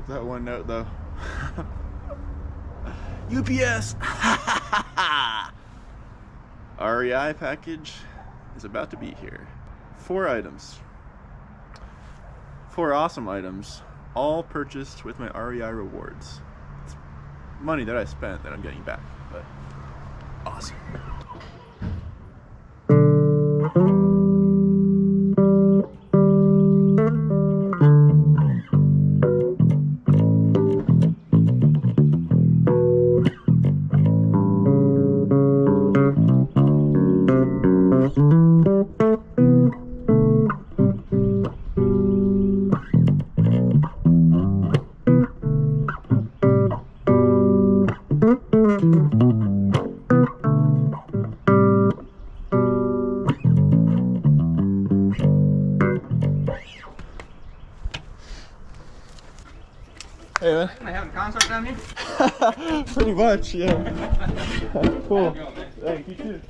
That one note though. UPS! REI package is about to be here. 4 items. 4 awesome items, all purchased with my REI Rewards. It's money that I spent that I'm getting back, but awesome. Hey man. Am I having a concert down here? Pretty much, yeah. Cool. Thank you too.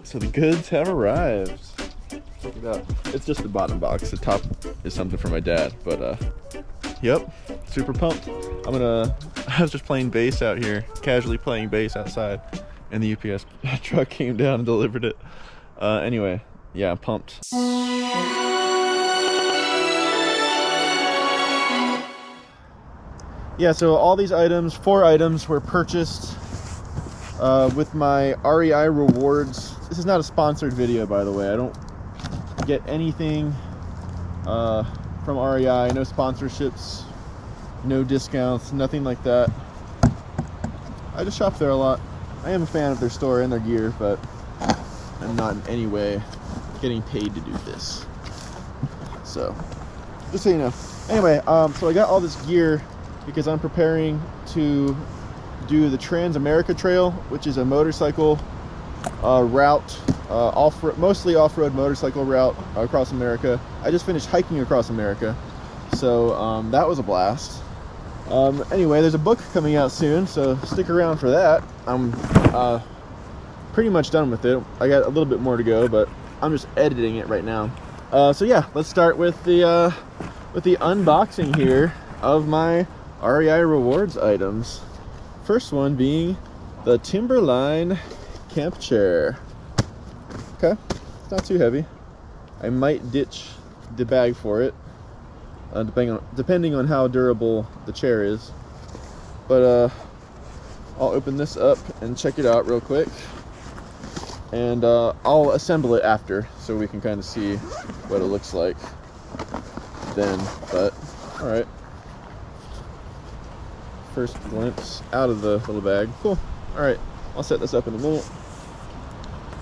So the goods have arrived. Check it out. It's just the bottom box. The top is something for my dad, but yep, super pumped. I was just playing bass out here, casually playing bass outside, and the UPS truck came down and delivered it. Anyway, yeah, I'm pumped. Yeah, so all these items, 4 items, were purchased with my REI Rewards. This is not a sponsored video, by the way. I don't get anything from REI, no sponsorships, no discounts, nothing like that. I just shop there a lot. I am a fan of their store and their gear, but I'm not in any way getting paid to do this. So, just so you know. Anyway, so I got all this gear because I'm preparing to do the Trans-America Trail, which is a motorcycle route, mostly off-road motorcycle route across America. I just finished hiking across America, so that was a blast. Anyway, there's a book coming out soon, so stick around for that. I'm pretty much done with it. I got a little bit more to go, but I'm just editing it right now. So yeah, let's start with the unboxing here of my REI Rewards items. First one being the Timberline camp chair. Okay, it's not too heavy. I might ditch the bag for it, depending on how durable the chair is. But I'll open this up and check it out real quick, and I'll assemble it after so we can kind of see what it looks like then. But all right, first glimpse out of the little bag. Cool. All right, I'll set this up in a minute.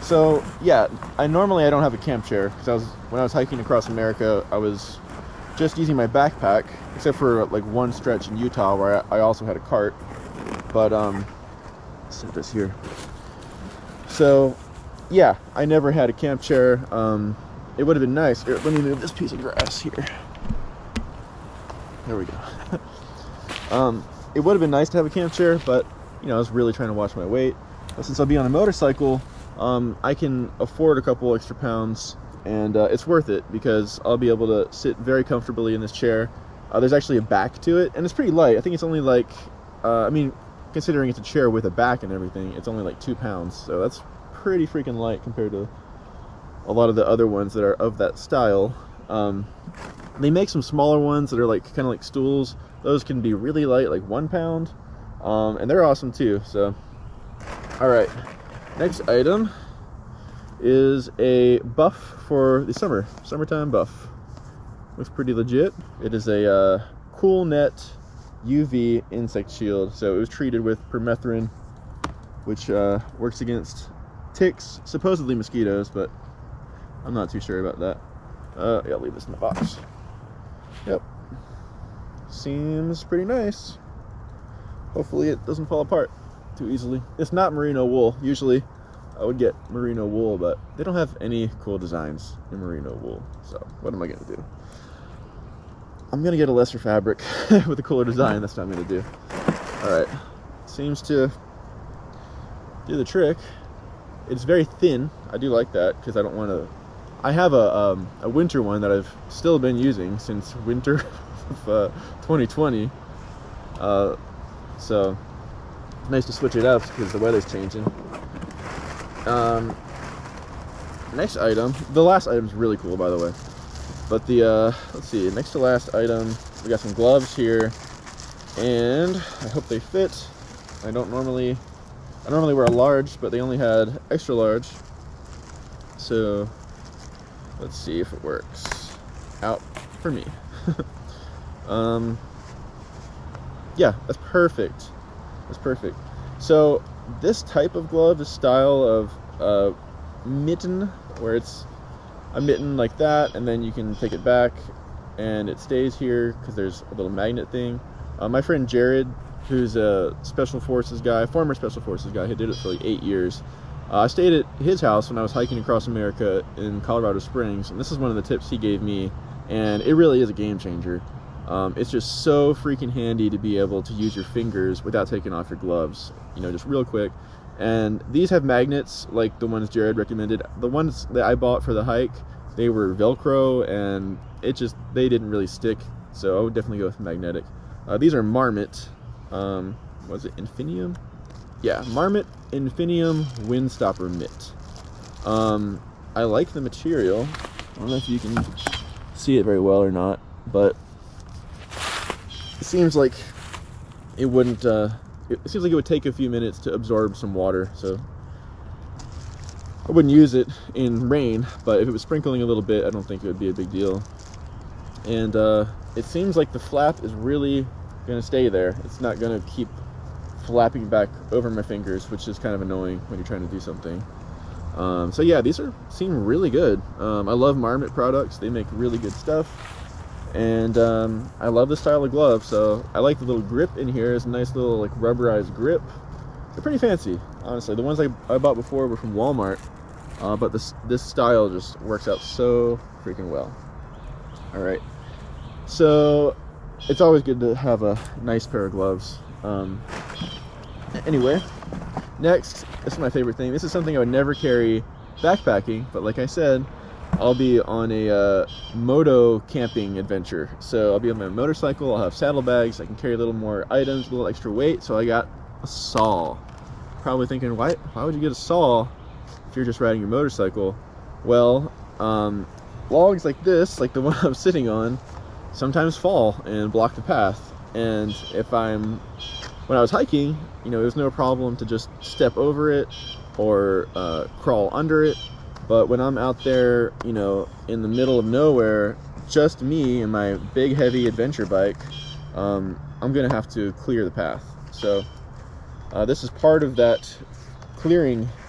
So yeah, I don't have a camp chair because when I was hiking across America, I was just using my backpack, except for like one stretch in Utah where I also had a cart. But set this here. So yeah, I never had a camp chair. It would have been nice. Here, let me move this piece of grass here. There we go. It would have been nice to have a camp chair, but you know, I was really trying to watch my weight. But since I'll be on a motorcycle, I can afford a couple extra pounds, and it's worth it because I'll be able to sit very comfortably in this chair. There's actually a back to it, and it's pretty light. I think it's only like, I mean, considering it's a chair with a back and everything, it's only like 2 pounds, so that's pretty freaking light compared to a lot of the other ones that are of that style. They make some smaller ones that are like kind of like stools. Those can be really light, like 1 pound, and they're awesome too. So, all right, next item is a buff for the summertime buff. Looks pretty legit. It is a Coolnet UV insect shield. So it was treated with permethrin, which works against ticks, supposedly mosquitoes, but I'm not too sure about that. Yeah, I'll leave this in the box. Yep, seems pretty nice. Hopefully it doesn't fall apart too easily. It's not merino wool. Usually I would get merino wool, but they don't have any cool designs in merino wool. So what am I gonna do? I'm gonna get a lesser fabric with a cooler design. That's what I'm gonna do. All right, seems to do the trick. It's very thin. I do like that because I don't want to. I have a winter one that I've still been using since winter of 2020. So nice to switch it up because the weather's changing. Next item, the last item is really cool, by the way. But the let's see, next to last item, we got some gloves here, and I hope they fit. I don't normally wear a large, but they only had extra large. So let's see if it works out for me. Yeah, that's perfect. That's perfect. So this type of glove, this style of mitten, where it's a mitten like that, and then you can take it back and it stays here because there's a little magnet thing. My friend Jared, who's a special forces guy, former special forces guy, who did it for like 8 years. I stayed at his house when I was hiking across America in Colorado Springs, and this is one of the tips he gave me, and it really is a game changer. It's just so freaking handy to be able to use your fingers without taking off your gloves, you know, just real quick. And these have magnets like the ones Jared recommended. The ones that I bought for the hike, they were Velcro, and they didn't really stick, so I would definitely go with magnetic. These are Marmot, was it Infinium? Yeah, Marmot Infinium Windstopper mitt. I like the material. I don't know if you can see it very well or not, but it seems like it wouldn't, it seems like it would take a few minutes to absorb some water, so I wouldn't use it in rain, but if it was sprinkling a little bit, I don't think it would be a big deal. And it seems like the flap is really going to stay there. It's not going to keep flapping back over my fingers, which is kind of annoying when you're trying to do something. So yeah, these seem really good. I love Marmot products. They make really good stuff. And I love this style of glove, so I like the little grip in here. It's a nice little like rubberized grip. They're pretty fancy, honestly. The ones I bought before were from Walmart, but this style just works out so freaking well. All right, so it's always good to have a nice pair of gloves. Anyway, next, this is my favorite thing. This is something I would never carry backpacking, but like I said, I'll be on a moto camping adventure. So I'll be on my motorcycle, I'll have saddlebags, I can carry a little more items, a little extra weight, so I got a saw. Probably thinking, why would you get a saw if you're just riding your motorcycle? Well, logs like this, like the one I'm sitting on, sometimes fall and block the path. And when I was hiking, you know, it was no problem to just step over it or crawl under it. But when I'm out there, you know, in the middle of nowhere, just me and my big heavy adventure bike, I'm gonna have to clear the path. So this is part of that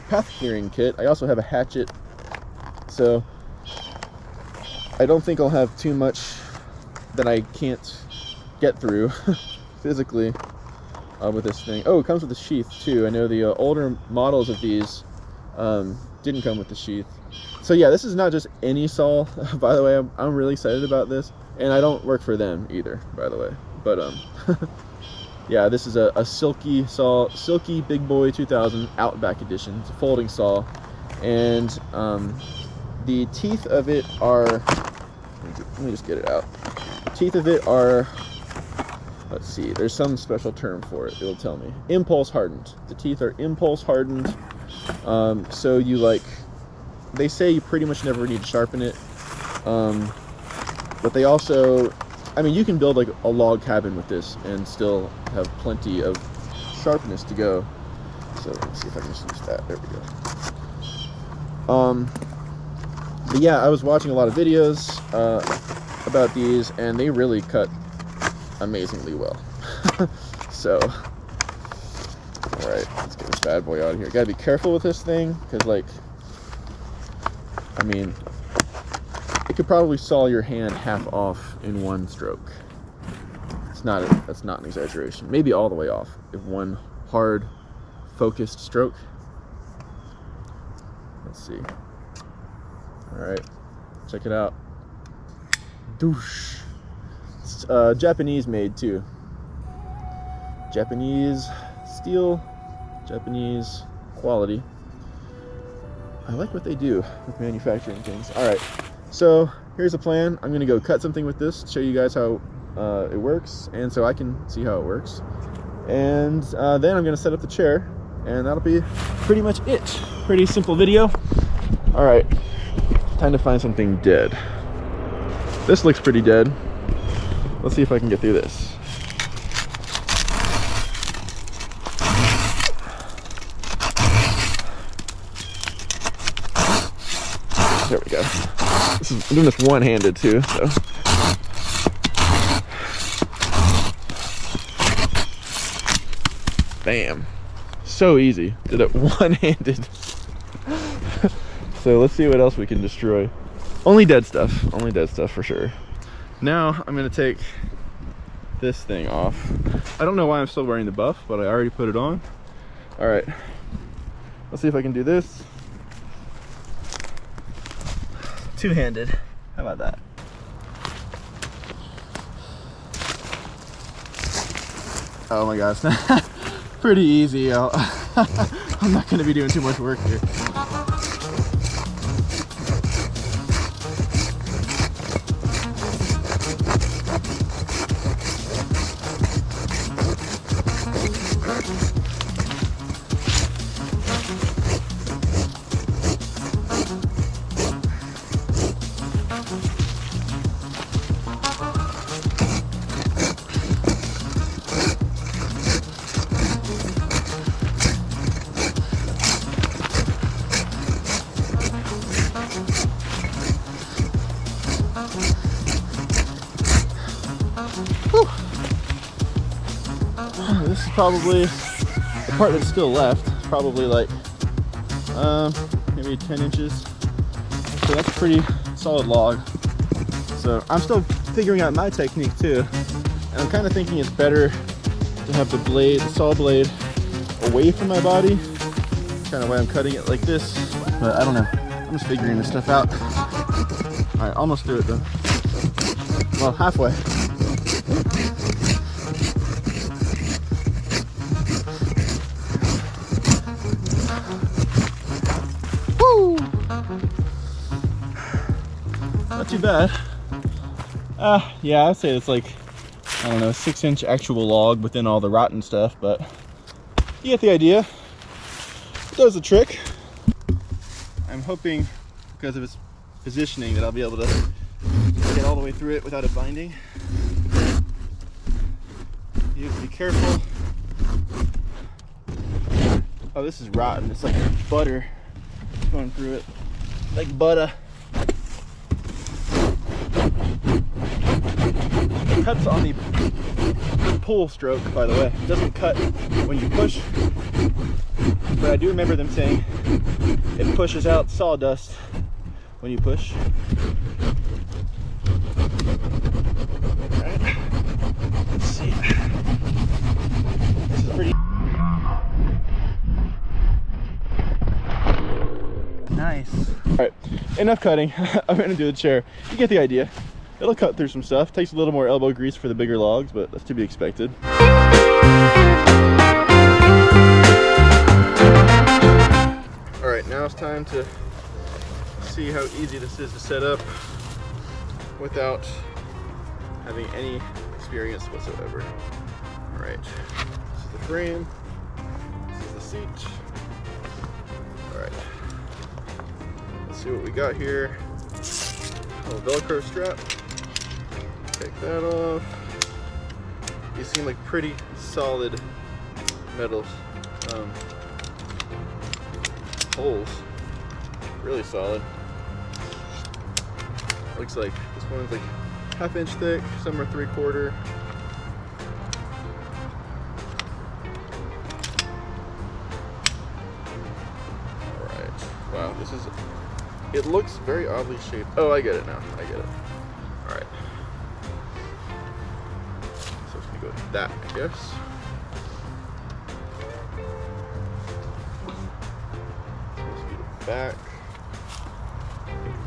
path clearing kit. I also have a hatchet, so I don't think I'll have too much that I can't get through physically with this thing. Oh, it comes with a sheath too. I know the older models of these didn't come with the sheath. So yeah, this is not just any saw. By the way, I'm really excited about this, and I don't work for them either, by the way. But yeah, this is a Silky saw, Silky Bigboy 2000 Outback edition. It's a folding saw, and the teeth of it are, let me just get it out. The teeth of it are, let's see, there's some special term for it, it'll tell me. Impulse hardened. The teeth are impulse hardened. So they say you pretty much never need to sharpen it. But they also, I mean, you can build like a log cabin with this and still have plenty of sharpness to go. So let's see if I can just use that. There we go. But yeah, I was watching a lot of videos about these, and they really cut amazingly well. So, all right, let's get this bad boy out of here. Gotta be careful with this thing, because like, I mean, it could probably saw your hand half off in one stroke. That's not an exaggeration. Maybe all the way off in one hard, focused stroke. Let's see. All right, check it out. Douche. It's Japanese made too. Japanese steel, Japanese quality. I like what they do with manufacturing things. All right, so here's the plan. I'm gonna go cut something with this to show you guys how it works, and so I can see how it works. And then I'm gonna set up the chair, and that'll be pretty much it. Pretty simple video. All right, time to find something dead. This looks pretty dead. Let's see if I can get through this. There we go. I'm doing this one-handed too, so. Bam. So easy. Did it one-handed. So let's see what else we can destroy. Only dead stuff for sure. Now I'm gonna take this thing off. I don't know why I'm still wearing the buff, but I already put it on. All right, let's see if I can do this. Two-handed, how about that? Oh my gosh, pretty easy. I'm not gonna be doing too much work here. This is probably the part that's still left. It's probably like maybe 10 inches. So that's a pretty solid log. So I'm still figuring out my technique too. And I'm kind of thinking it's better to have the blade, the saw blade, away from my body. Kind of why I'm cutting it like this. But I don't know. I'm just figuring this stuff out. All right, almost through it though. Well, halfway. Not too bad. Yeah, I'd say it's like, I don't know, 6-inch actual log within all the rotten stuff, but you get the idea. It does the trick. I'm hoping, because of its positioning, that I'll be able to get all the way through it without it binding. You have to be careful. Oh, this is rotten. It's like butter going through it. Like butter. It cuts on the pull stroke, by the way. It doesn't cut when you push. But I do remember them saying it pushes out sawdust when you push. Alright. Let's see. This is pretty nice. Alright, enough cutting. I'm gonna do the chair. You get the idea. It'll cut through some stuff. Takes a little more elbow grease for the bigger logs, but that's to be expected. Alright, now it's time to see how easy this is to set up without having any experience whatsoever. Alright, this is the frame, this is the seat. Alright, let's see what we got here. A little Velcro strap. Take that off. These seem like pretty solid metal holes. Really solid. Looks like this one's like 1/2 inch thick, some are 3/4. Alright. Wow, this is, it looks very oddly shaped. Oh, I get it now. I get it. Alright. So it's gonna go like that, I guess. Back.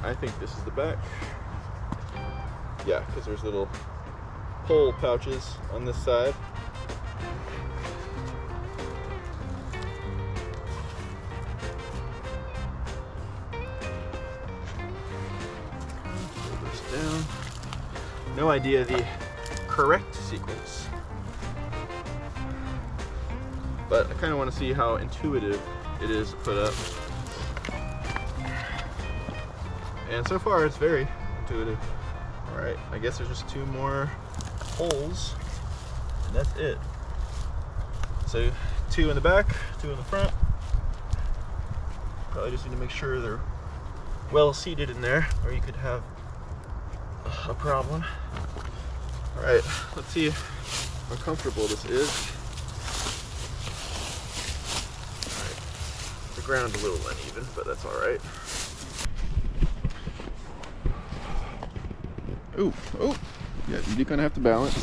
I think this is the back. Yeah, because there's little pole pouches on this side. no idea the correct sequence, but I kind of want to see how intuitive it is to put up. And so far it's very intuitive. All right, I guess there's just 2 more holes and that's it. So 2 in the back, 2 in the front. Probably just need to make sure they're well seated in there, or you could have a problem. All right, let's see how comfortable this is. All right, the ground a little uneven, but that's all right. Ooh, oh, yeah, you do kind of have to balance.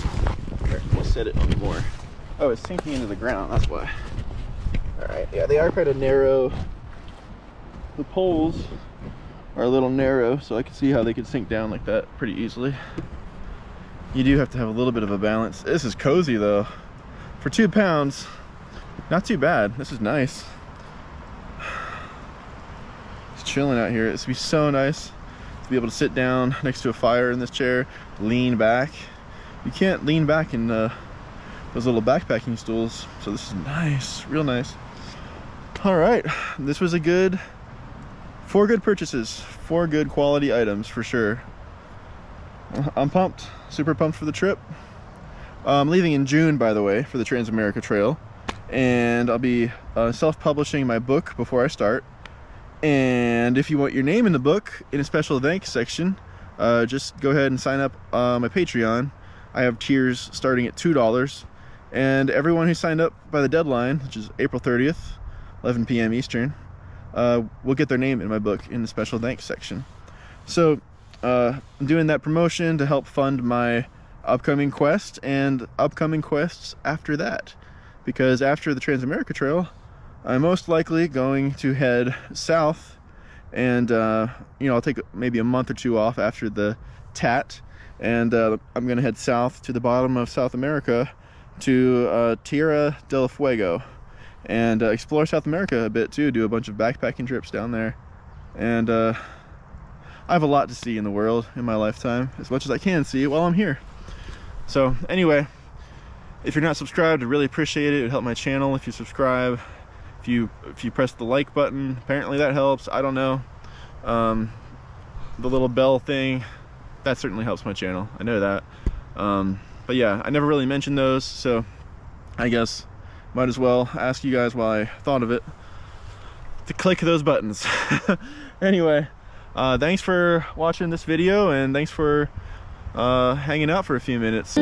Here, we'll set it on more. Oh, it's sinking into the ground, that's why. All right, yeah, they are kind of narrow. The poles are a little narrow, so I can see how they could sink down like that pretty easily. You do have to have a little bit of a balance. This is cozy though. For 2 pounds, not too bad. This is nice. Just chilling out here. This would be so nice to be able to sit down next to a fire in this chair, lean back. You can't lean back in those little backpacking stools, so this is nice, real nice. All right, this was a good 4 good purchases, 4 good quality items for sure. I'm pumped, super pumped for the trip. I'm leaving in June, by the way, for the Trans-America Trail, and I'll be self-publishing my book before I start. And if you want your name in the book in a special thanks section, just go ahead and sign up on my Patreon. I have tiers starting at $2, and everyone who signed up by the deadline, which is April 30th, 11 p.m. Eastern, will get their name in my book in the special thanks section. So I'm doing that promotion to help fund my upcoming quest and upcoming quests after that, because after the Trans-America Trail, I'm most likely going to head south, and you know, I'll take maybe a month or 2 off after the TAT, and I'm gonna head south to the bottom of South America to Tierra del Fuego, and explore South America a bit too, do a bunch of backpacking trips down there. And I have a lot to see in the world in my lifetime, as much as I can see while I'm here. So anyway, if you're not subscribed, I'd really appreciate it. It would help my channel if you subscribe. If you press the like button, apparently that helps. I don't know. The little bell thing, that certainly helps my channel. I know that. But yeah, I never really mentioned those, so I guess might as well ask you guys while I thought of it to click those buttons. Anyway, thanks for watching this video, and thanks for hanging out for a few minutes.